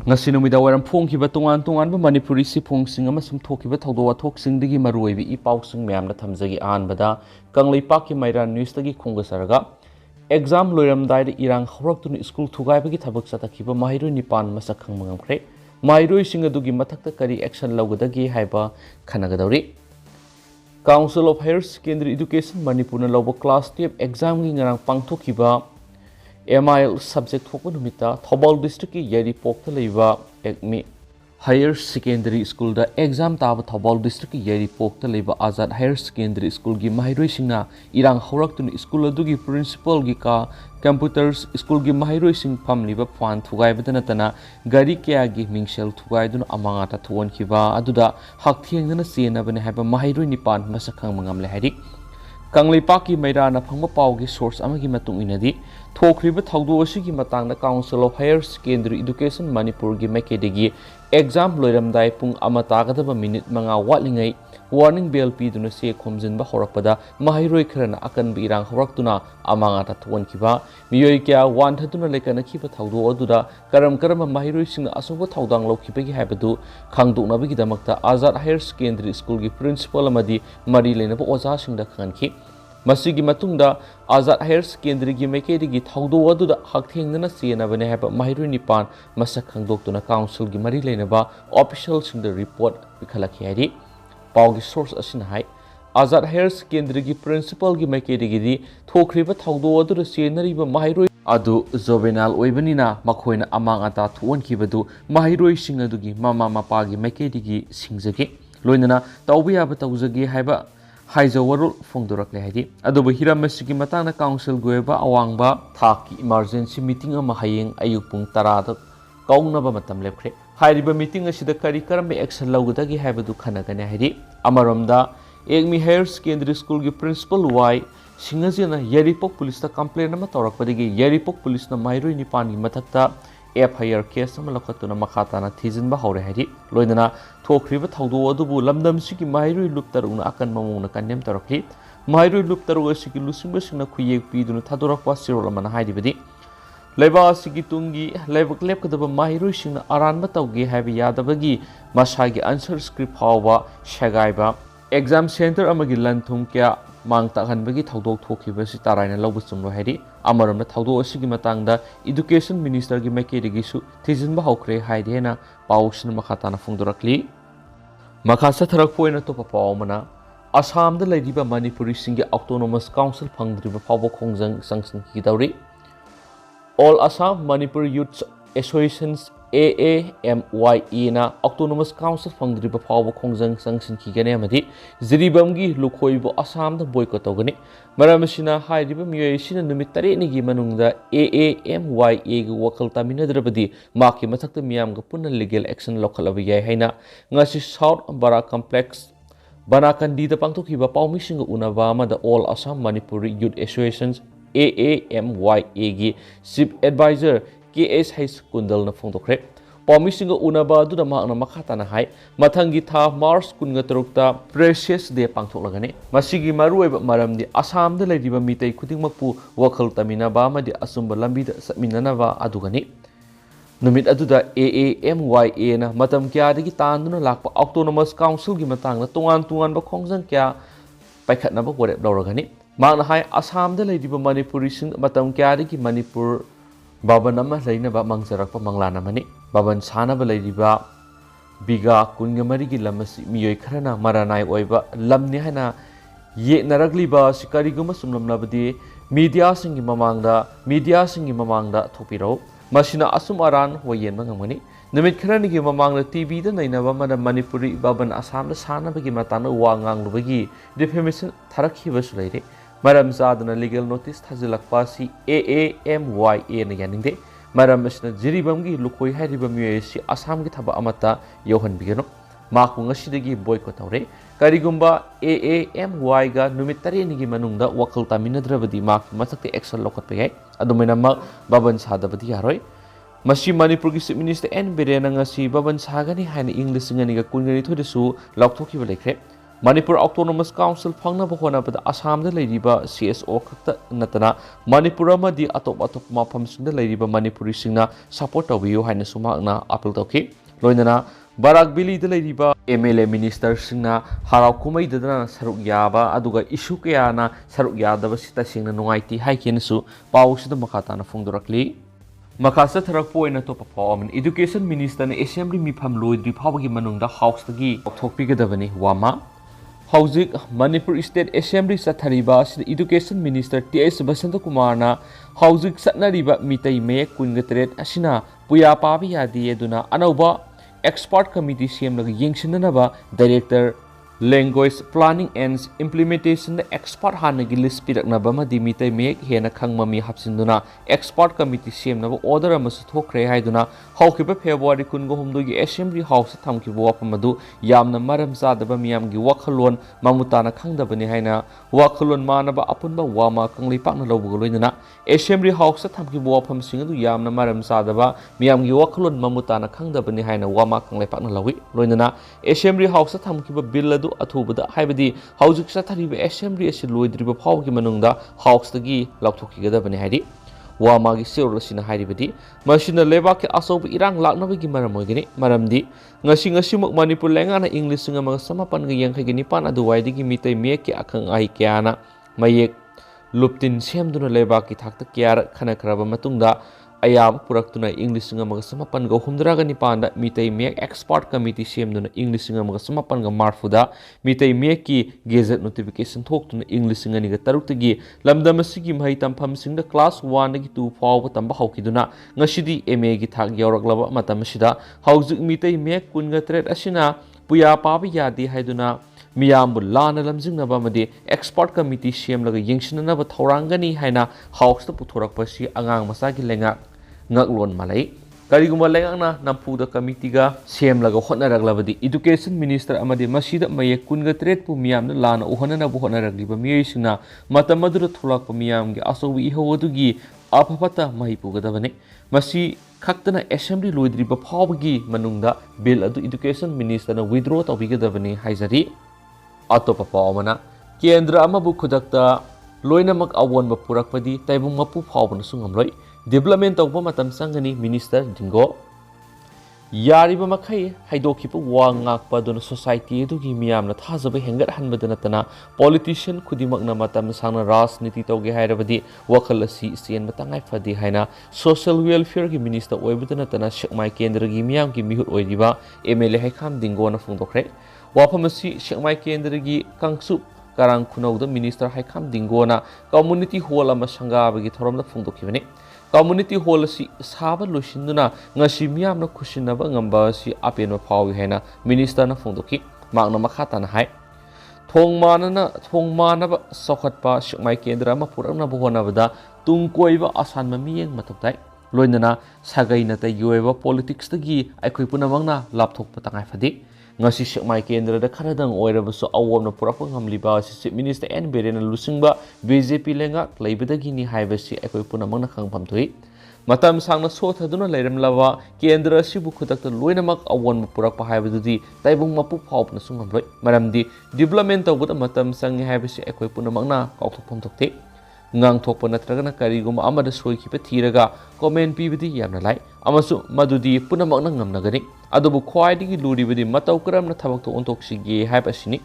ngasi numida waram phongkiba tongan tongan ba manipuri siphongsing amasung thokiba thawdo wathok singdagi maruibi I pausing mayamna thamjagi anbada kanglaipak ki mairan news tagi khongasaraga exam loiramdai da irang hawraktun school thugaibagi thabak satakhiba maheiloi nipan masak khangba ngamkhre maheiloi sing adugi mathakta kari action Lougadage haiba khanagadawri Council of Higher Secondary Education Manipur na lawba class 12 exam gi ngarang pangthokhiba MIL subject thokpa numita Thobal district ki yari pokta leiba ekmi Higher Secondary School da exam taba Thobal district ki yari pokta leiba Azad Higher Secondary School gi maheiloi singna irang hawraktun school adugi principal gi ka computers school gi maheiloi sing phamliba fan thugai badana tana gari kya gi mingsel thugai dun amanga ta thon khiba aduda hak thiengna sena bane haba maheiloi nipan masakhang mangamle hari kanglaipak ki mairana phangba pawgi source amagi matung inadi thokriba thawdo asigi matangna Council of Higher Secondary Education Manipur gi makedegi exam loiramdai pung amatagadaba minute manga watlingai warning bell piduna se khomjinba horakpada maheiloi khrana akan birang horaktuna amanga ta thonkiba miyoi kya wan thatuna lekana khiba thawdo aduda karam maheiloi singna asoba thawdang lokhibagi haibadu khangdoknabagi damakta Azad Higher Secondary School gi principal amadi mari lenaba oja singda khanki masigi matungda Azad Higher Secondary gi makedegi thawdo aduda hakthengna sena bane haba maheiloi nipan masak khangdoktuna council gi mari lenaba official singda report bikhalaki hari Paugi source asin hai Azad Higher Secondary gi principal gi makedegi di thokriba thawdo aduda senariba maheiloi adu jovenal oibanina makhoina amang ata thuonkibadu maheiloi sing adugi mama mapa gi makedegi singjagi loinana tawbiya ba tawjagi haiba Haizawarul Fongdorak Lehadi. Adobo Hiram Mesiki Matana Council Gueva Awangba Taki Emergency Meeting ama Haying Ayupung Tarada Kaunaba Matam Lepre. Hairiba meeting asida Kari Karambe action Lougadage Habadu Kanagane Hadi. Amaramda Egmi Higher Secondary School gi principal Y Singazina Yaripok Police ta complain nama Torak Padigi Yaripok Police na Maheiloi nipan gi mathakta FIR case sama lakatuna makhatana thijinba hore hari loinana thokriba thawdo adubu lamdam sigi maheiloi luptaruna akan mamungna kanyam tarakhi maheiloi luptaru asigi lusingba singna khuyek piduna thadorakpa sirol amana haidibadi leba asigi tungi lebak lepkadaba maheiloi singna aranba tawge haiba yadabagi masagi answer script hawa shagaiba exam center amagi lanthum kya mang takhanbagi thawdok thokhiba si taraina lawba chumlo hairi amaramna thawdo asigi matangda education minister gi makedegi su thijinba hokre haidena pawsin makhatana fungdorakli makhasa tharak poina to papawmana Assam da laidiba Manipuri singi autonomous council phangdriba phawo khongjang sanction ki dawri All Assam Manipur Youth Associations AAMYE na autonomous council phangdriba phawo khongjang sanction ki gane amadi ziribamgi lukhoibo Assam da boycott togani maramsina hairiba miyoi sina numit tare ni gi manungda AAMYE gi wakal taminadrabadi maki mathakta miyam ga punna legal action lokhalabi yai haina ngasi South Bara complex Banakandi da pangtokhiba pawmising unaba amada All Assam Manipuri Youth Associations AAMYE gi chief advisor KS Hais Kundal na fongdokre pawmising unaba duna makna makhatana hai mathangi tha March 13 Precious Day pangthoklagani masigi maruiba maramdi Assam da laidiba mitei khudingmakpu wakhal taminaba amadi asumba lambi da satminanaba adugani numit aduda AAMYE na matam kya dagi tanduna lakpa autonomous council gi matangna tongan ba khongjang kya paikhatnaba warep lawragani makna hai Assam da laidiba Manipuri sing matam kya dagi Manipur Baban ama lainaba mangjarakpa manglana mani baban sanaba lairiba biga kungamari gi lamasi miyoi kharana maranai oiba lamni hana ye naragliba sikariguma sumlamnabadi media singi mamangda thopiro masina asum aran hoyen mangamani namit kharani gi mamangda TV da nainaba mana Manipuri baban Assam da sanaba gi matana wangang lubagi defamation tharakhiba sulaire Maram zadana legal notice thazilakpa si AAMYE na yaningde maram asna jiribamgi lukhoi hairiba miyesi Assam gi thaba amata yohan bigano maku ngasidagi boycott tawre karigumba AAMY ga numit tare ni gi manungda wakal taminadrabadi mak mathakte action lokhat pe gai adumena mak baban sadabadi yaroi masi Manipur gi chief minister N Birena ngasi baban sagani haina English ngani ga kungani thodesu laukthokhiba lekre Manipur Autonomous Council fangna honapada Assam da leiriba CSO khakta natana Manipur amadi atop mafamsingda leiriba Manipuri singna support tawbiyu haina sumakna appeal tawki loinana Barak Bili da leiriba MLA minister singna harau kumai dadana saruk yaba aduga issue kayana saruk yadaba sita singna nungaiti haikenasu pawsida makatana fongdorakli Makasa tharakpo ina to perform education minister na assembly mifam loidri phawagi manungda house tagi thokpigadabani wama Hauzik Manipur State Assembly Sathariba Education Minister T.S. Basanta Kumar na Hauzik Satnariba Mitai Mek Kungatret Asina Puya Pabi Yadi Eduna Anauba Expert Committee CM Laga Yingsinanaba Director Language Planning and Implementation the Expert Hanagi List Piraknaba Madi Mitai Mek Hena Khangma Hapsinduna Expert Committee CM Naba Order Amasu Thokre Haiduna Haukiba February Kungo Humdugi Assembly House Tamki Wapamadu Yamna Maram Zadaba Miamgi Wakalon Mamutana Kangdabani Haina Wakalon Manaba Apunba Wama Kangli Pakna Lobugolina Assembly House Tamki Wapam Singu Yamna Maram Zadaba Miamgi Wakalon Mamutana Kangdabani Haina Wama Kangli Pakna Lawi Loinana Assembly House Tamkiba Billadu Atubada Haibadi Hauzik Sathariba Assembly as Loidriba Pawki Manungda House Tagi Lautokigadabani Hadi Wamagi Sirosina Hadibadi Machina Lebaki Asob Erang Laknavigi Maramogini Maramdi Ngasing Manipur Langana English Singama Samapan Yankagini Pan Aduwaidigi Mitai Meki Akang Aikiana Mayek Luptin Semduna Lebaki Takta Kiara Kanakraba Matunda Ayab Puraktuna English Singama Samapan Go Humdragani Panda Mitai Mek Expert Committee Semduna English Singama Samapan Marfuda Mitai Meki Gazette Notification Talk to English Singaniga Tarutagi Lamdamasigi Mahitam Pamsing the Class 1 2 forward Tamba Hokiduna Nashidi Emegi Tag Yoraglava Matamashida Hauzik Mitai Mek Kungatret Ashina Puya Pabi Yadi Haiduna Miyambu Lana Lamzingnaba Madi Expert Committee CM Laga Yingshinanaba Thorangani Haina House the Puturakpashi Angang Masaki Lenga Ngaklon Malay Kariguma Lengana Nampuda Committee ga CM Laga Honaraglabadi Education Minister Amadi Masida Maye Kungatret Pumiam the Lana Uhana Buhonaragliba Mirisina Matamadura Tulak Pumiam Asowi Hodugi Apapata Mahipugadavane Masi Kaktana Assembly Luidriba Pawgi Manungda Bill Adu Education Minister na withdraw Tawigadavani Haizari Atopa Pawmana Kendra Amabu Kudakta Loinamak Awan Mapurakpadi Taibung Mapu Pawban Sungamloi Development of Matam Sangani Minister Dingo Yariba Makai Haidokipa Wangak Paduna Society Dugi Miamna Tazaba Hengat Hanbadanatana Politician Kudimakna Matam Sana Ras Niti Togi Hairabadi Wakalasi Sian Matangai Fadi Haina Social Welfare Minister Oibutanatana Shakmai Kendra Gimiam Gimihut Oidiba MLA Haikam Dingona Fundokre Wapamasi Shakmai Kendra Kangsup Karang Kuno the Minister Haikam Dingona Community Hall Amasanga Bagi Thoram the Fundokivani Community Hall si Saba Lushinduna Ngashimiam no Kushinaba Ngamba si Apeno Pawi Hena Minister na Fundoki Magna Makatan Hai Thong Manaba Sokatpa Shukmai Kendra Mapurana Buhonavada Tungkoiva Asan Mamiyang Matutai Loinana Sagainata Yueva Politics the Gi Equipunamangna Laptop Patangai Fadi Ngasi Shukmai Kendra the Kanadang Oirabaso Awam no Purapangam Liba si Minister N Berena Lusingba BJP Lenga Laibida Gini Haiba si Equipunamangna Kangpam Tui Matam Sangna Sotaduna Lerem Lava Kendra Sibukutak the Luinamak Awan Purapa Haibudi Taibung Mapu Pop Nasungam Madam Development of Matam Sang Habisi Equipunamangna Kautopon Tokte Ngang Topon Natragana Karigum Amada Soi keep a tiraga, comment PVD Yamnalai, Amasu Madudi Punamanangam Nagani, Adobu Quadi Ludi with the Mataukaram Natabak to Ontoxigi Hypasinic,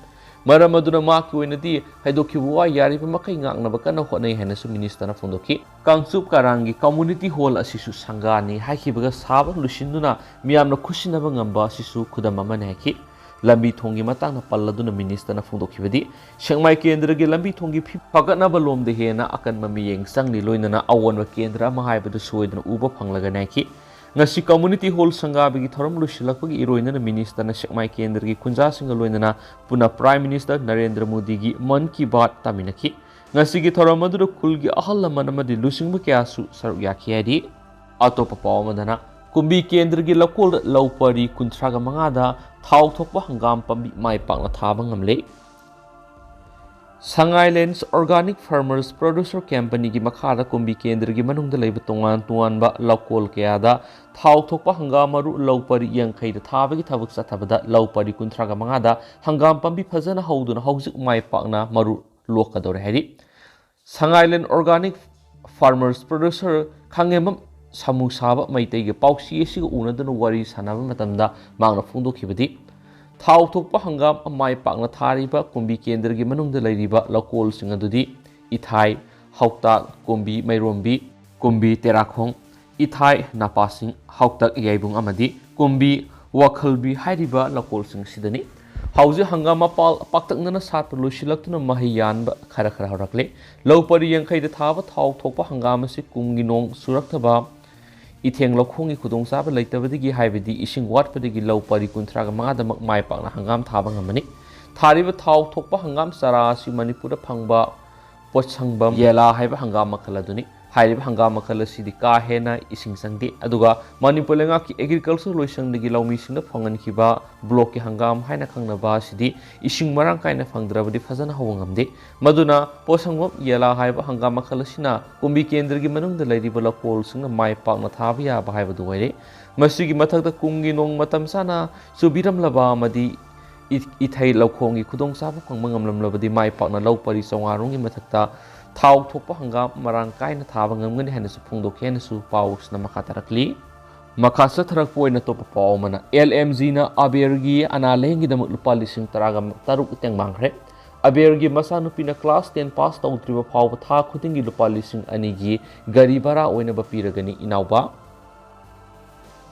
Maramaduna Marku in the D, Hadokiwa Yari Makai Nabakana Hone Hennes Minister Fondoki, Kangsup Karangi, Community Hall Asisu Sangani, Hakibaga Saba, Lushinduna, Miam no Kushinabangamba Sisu Kudamamanaki. Lambi Tongi Matana Paladuna Minister na Fundokivadi, Shangmai Kendra Lambi Tongi Pagatna Balom de Hena Akan Mamiyang Sangli Loinana Awan Kendra Mahaiba the Suid and Uba Panglaganaki. Nasi Community Hall Sangabi Thorum Lushilapagi Iroina Minister na Shangmai Kendra Kunja Singaloina Puna Prime Minister Narendra Modi Man Ki Baat Taminaki. Nasi Thoramadu Kulgi Ahala Manamadi Lusing Bukasu Saryaki Adi Atopa Pawamadana. Kumbi Kendra Lakul Laupari Kuntraga Mangada Thau Topa Hangam Pambi Mai Pang Tabang Ngamle Sangailands Organic Farmers Producer Company की मखादा कुंभी केंद्र की मनुंगदा लेब तोंगान तोंगानबा लौकोल कयादा थाव थोकपा हंगाम मरु लौपरी यंखैदा थाबगी थबक सथबदा लौपरी कुंथ्रागा मंगादा हंगाम पंबी फजना हौदुना हौजिक माय पाकना मरु लोकदोरे हैरी Sangailand Organic Farmers Producer खंगेमम samu saba maitege pausi esiga unadana wari sanaba matamda mangna phungdokhibadi thau thokpa hangam amai pakna thariba kumbi kendragi manungda leiriba lakol sing adudi ithai haukta kumbi mairombi kumbi terakhong ithai napasing haukta yaibung amadi kumbi wakhalbi hairiba lakol sing sidani hauji hangama pal paktaknana sat lusilaktuna mahiyanba khara khara horakle lopari yangkhaida thaba thau thokpa hangam se kumgi nong suraktaba itheng lokhongi khudong saba leitabadigi haibadi ising watpadigi lopari kunthraga mangadam mai pakna hangam thaba ngamani thariba thau thokpa hangam sara si manipura phangba pochhangbam yela haiba hangam makhaladuni hairiba hangam makhalasidi ka hena ising sangdi aduga manipur lenga ki agriculture loisangdigi laumi singna phangan khiba block ki hangam haina khangna ba sidi ising marang kaina phangdrabadi fazana hawngamde maduna posangbam yela haiba hangam makhalasina kumbi kendragi manungda leiriba lakol singna mai pakna thabiya ba haiba duwaire masigi mathakta kungi nong matam sana subiram laba madi ithai lokhongi khudong saba phangmangam lamlabadi mai pakna lopari songarungi mathakta thau thokpa hangam marang kaina thaba ngamgani hanasu phungdok henasu pausna makatarakli makasa tharak poina topa paumana LMG na abergi ana lehengi damak lupa lising taraga taruk teng mangre abergi masanu pina class 10 pass tawtriba phawba tha khudingi lupa lising anigi gari bara oina ba piragani inauba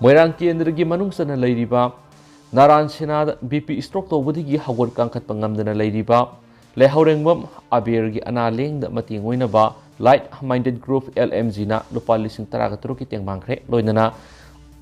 moirang kendragi manungsana leiriba naran sena BP stroke tawbadigi hawar kangkhat pangamdana leiriba lehaurengbam abergi ana lengda mating oinaba light minded group LMG na lupa lising taraga turuki teng mangre loinana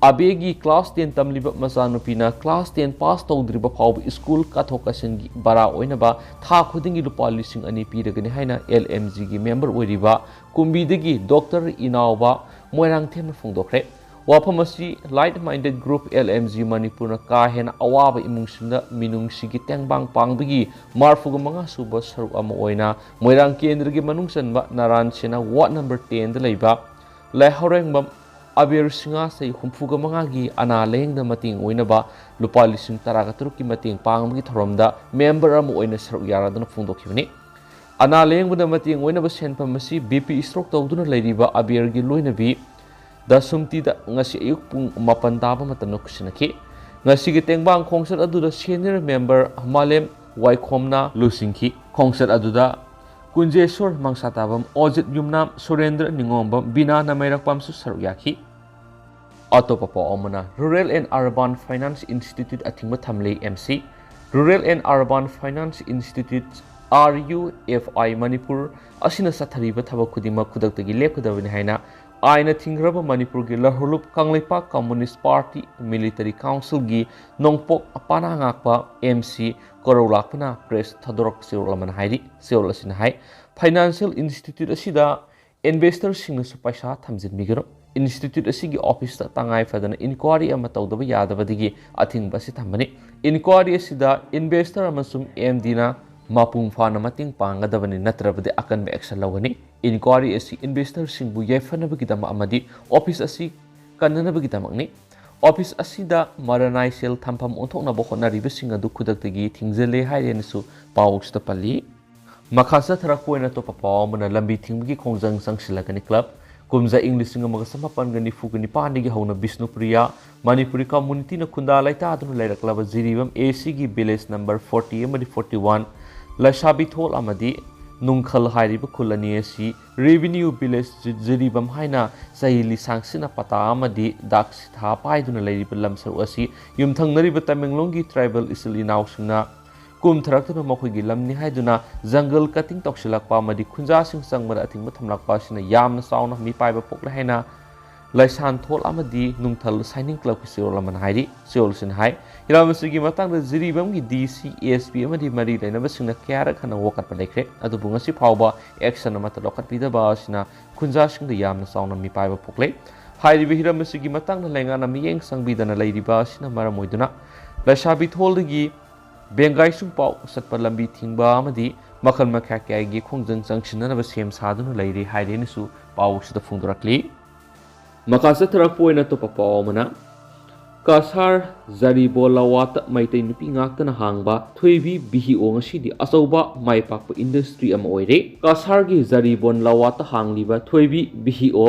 abegi class 10 tamliba masanupina class 10 pass tawdriba phawb school kathokasingi bara oinaba tha khudingi lupa lising ani piragani haina LMG gi member oiriba kumbidagi Dr. Inauba moirang themna phungdokre waphamasi light minded group LMG manipurna ka hena awaba imungsinda minungsigi tengbang pangdagi marfuga manga suba saru ama oina moirang kendragi manungsanba naran sena ward number 10 da leiba lehaurengba abir singa sei humfuga manga gi ana lengda mating oina ba lupa lising taraga turuki mating panggi thoromda member ama oina saru yaraduna phungdokhibani ana lengbuda mating oina ba senpamasi BP stroke tawduna leiriba abir gi loinabi da sumti da ngasi ayuk pung mapan taba matamna kusinaki ngasi gi tengbang khongsat aduda senior member Malem Waikhomna lusingki khongsat aduda Kunjeswar mangsatabam Ojit Yumnam Surendra Ningombam Bina Namairakpam su sarukyaki Atopapa omana Rural and Urban Finance Institute atingma thamle MC Rural and Urban Finance Institute RUFI Manipur asina sathariba thabak khudima khudaktagi lepkadabani haina aina thingraba Manipur gi lahulup kangleipa Communist Party Military Council gi nongpok apana ngakpa MC korolakpana press thadorok siolaman hairi seolasina hai financial institute asida investors singna su paisa thamjin migaro institute asigi office ta tangai fadana inquiry ama tawdaba yadabadigi athingba si thambani inquiry asida investor amasung MD na mapung fana mating pangadabani natrabadi akan action lawani inquiry asi investor singbu yaifanabagidama amadi office asi kannanabagidamagni office asida maranai sel thampam onthokna bokhonariba singa du khudaktagi thingzele hairenasu pawsta pali makhasa tharakoina to papawmana lambi thinggi khongjang sangsilagani club kumza english singa maga samapan gani fugani panigi hauna Bisnupriya Manipuri community na khunda laita adunu lairaklaba jiribam AC gi village number 40 amadi 41 Lashabi thol amadi nungkhal hairiba khulani asi revenue village jiribam haina sahili sangsina pata amadi daksitha paiduna leiriba lamsar asi yumthangnariba Tamenglonggi tribal isilinaw singna kum tharaktuna makhoigi lamni haiduna jungle cutting toksilakpa amadi khunja sing sangmara athingba thamlakpa sina yamna sauna mi paiba pokla haina laisan thol amadi nungthal signing club ki seolaman hairi seolsin hai iramsigi matangda jiribam gi DCSP amadi mari lainaba singna kyara khana wokat pa lekre adu bunga si phawba action amata lokat pida ba sina khunja singda yamna sauna mi paiba pokle hairi bihiramsigi matangda lengana miyeng sangbidana leiriba sina maramoiduna lasabi thol gi Bengai sung pau satpa lambi thingba amadi makhal makha kyai khongjang changsinanaba sem saduna leiri haideni su pau sida phungdorakli makasa tharak poina to papa mana kasar zari bolawat maitei nupi ngakta na hangba thoibi bihi ong sidi asauba maipak industry am oire kasar gi zari bon lawat hangliba thoibi bihi o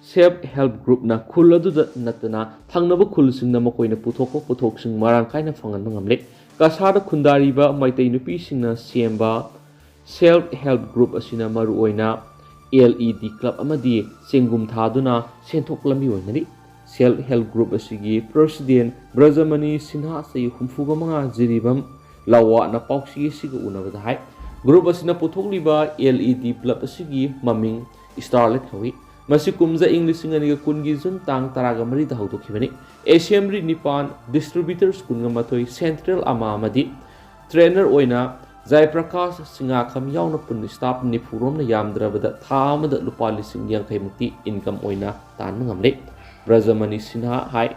self help group na khul adu natna thangnaba khul singna makoina puthok sing marang kaina phangan ngamle kasar khundari ba maitei nupi singna semba self help group asina maru oina LED club amadi sengum thaduna senthok lambi oinani self help group asigi president Brajamani Sinha say humfuga manga jiribam lawa na pauksi siga unabada hai group asina puthokliba LED club asigi maming starlet hawi masi kumza english ngani kungi jun tang taraga mari da hawdokhibani assembly nipan distributors kunga mathoi central ama amadi trainer oina Jai Prakash Singa kham yauna pun staff ni phurom na yamdrabada thamada lupa lising yang kai mukti income oina tan ngamle Brajamani Sinha hai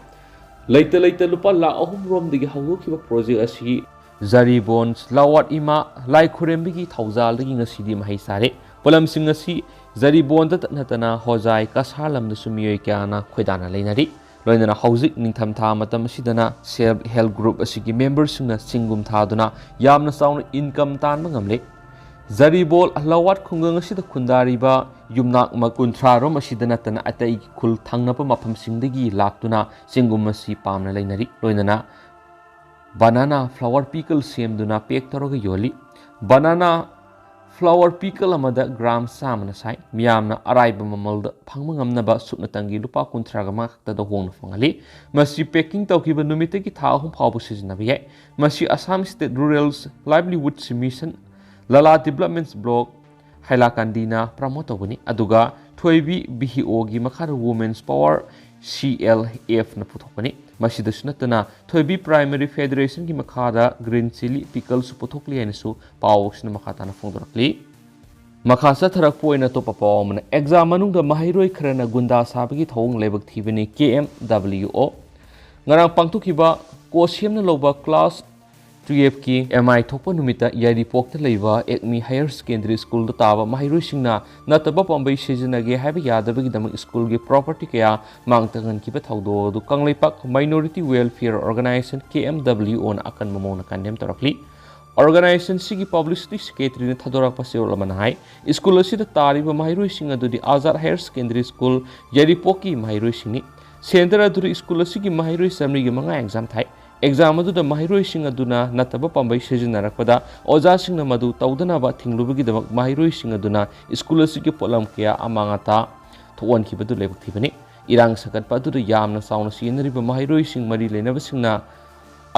laita lupa la ahum rom digi hawdokiba project asi Zari Bonds lawat ima lai khurembigi thaujal dagi ngasidi mahai sare polam sing asi Zari Bond natana hojai kashalam da sumiyoi kyana khoidana leinari loinana hauzik ningtham tha matam sidana self help group asigi members singna singum thaduna yamna sauna income tan mangamle Zari bol lawat khungang asida khundari ba yumnak ma kunthra rom asidana tana atai khul thangna pa mafam singdagi laktuna singum asi pamna leinari loinana banana flower pickle semduna pek toroga yoli banana flower pickle amada gram samana sai miyamna araiba mamalda phangma ngamnaba sukna tangi lupa kunthraga makta da hongna fangali masi packing tawkiba numitagi tha hum phabu sijnabi yai masi Assam State Rural Livelihood Mission Lala Developments Block Hailakandina promote tawni aduga thoibi BHO gi makhara Women's Power CLF na puthokani masida sunatana thoibi Primary Federation gi makhada green chili pickle su puthokli anisu pawsna makhata na phongdorakli makhasa tharak poina to papawmna exam manung da maheiloi kharana gunda sabagi thong lebak thibani KMWO ngarang pangthukiba ko semna loba class 12 ki MI thokpa numita yari pokta leiba ekmi higher secondary school da taba maheiloi singna nataba pambai sejinage haiba yadabagi damak school gi property kaya mangtangan kiba thawdo du kangleipak minority welfare organization KMWO na akan mamona kandem tarakli organization sigi publicity secretary ne thadorak paseola manai school asida tariba maheiloi singa dudi Azad Higher Secondary School yari poki maheiloi singni center adu school asigi maheiloi samni gi manga exam thai exam adu da maheiloi sing aduna nataba pambai sejinarakpada oja singna madu tawdana ba thinglubugi damak maheiloi sing aduna school asigi polam kya amangata thon khibadu lebak thibani irang sakat pa adu yamna sauna sinariba maheiloi sing mari lenaba singna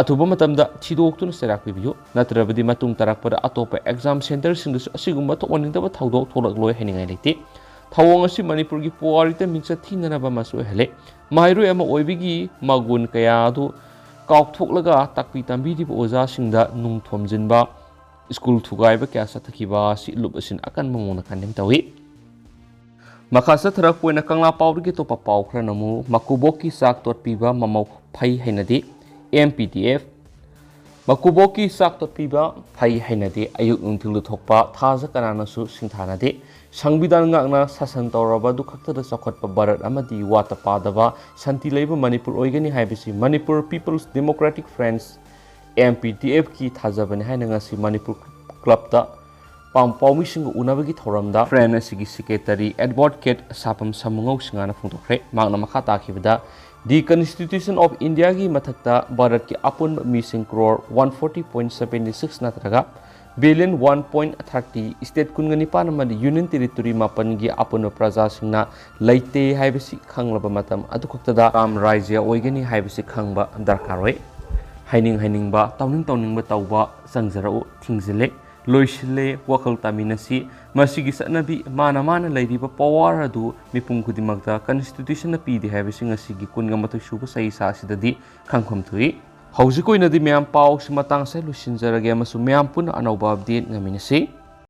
atuba matamda thidoktuna serak bibiyo natrabadi matung tarakpada atopa exam center sing asigumba thoningdaba thawdok tholak loi heningai leite thawong asi Manipur gi puarita mingsa thinana ba masu hele maheiloi ama oibigi magun kaya adu kaukthoklaga takpi tambi di oja singda nung thomjinba school thugaiba kya sathakiba si lup asin akan mamona kandem tawi makhasa tharak poina kangla pawri to pa paw khra namu makuboki sak tot piba mamau phai hainadi MPTF makuboki sak tot piba phai hainadi ayuk nungthil thokpa thaja kanana su singthanade Sangbidan ngakna sasan tawraba du khakta da sakhotpa Bharat amadi wata padaba santi leiba Manipur oigani haibisi Manipur People's Democratic Friends MPTF ki thajabani haina ngasi Manipur club da pampawmi sing unabagi thoramda friend asigi secretary advocate sapam samungau singana phungtokre magna makha takhibada The Constitution of India ki mathakta Bharat ki apun mising crore 140.76 natraga billion 1.30 state kungani panamadi union territory mapan gi apun praja singna leite haibisi khanglaba matam adu khoktada ram rajya oigani haibisi khangba darkaroi haining ba tawning ba tawba sangjara thingzile loisile wakal taminasi masigi sanabi mana leiriba power adu mipum kudimakta constitution na pidi haibisi ngasigi kunga matu shuba sai sa sidadi khangkhom thui Hauzikoy na di miyam pao si matang sa lusinjarage masu miyam pun anawba update ngaminasi.